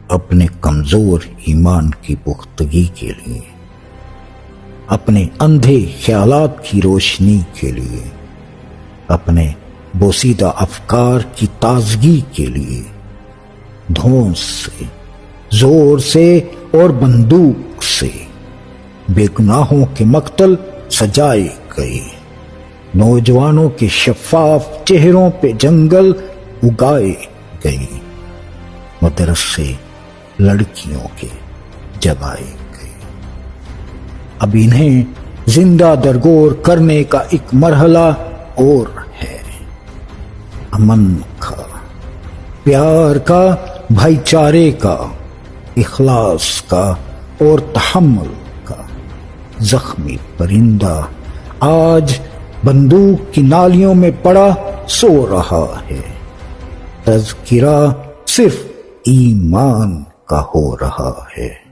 اپنے کمزور ایمان کی پختگی کے لیے، اپنے اندھے خیالات کی روشنی کے لیے، اپنے بوسیدہ افکار کی تازگی کے لیے دھونس سے، زور سے اور بندوق سے بے گناہوں کے مقتل سجائے گئے، نوجوانوں کے شفاف چہروں پہ جنگل اگائے گئے، مدرسے لڑکیوں کے جگائے گئے۔ اب انہیں زندہ درگور کرنے کا ایک مرحلہ اور ہے، امن کا، پیار کا، بھائی چارے کا، اخلاص کا اور تحمل کا۔ زخمی پرندہ آج بندوق کی نالیوں میں پڑا سو رہا ہے، تذکرہ صرف ایمان کا ہو رہا ہے۔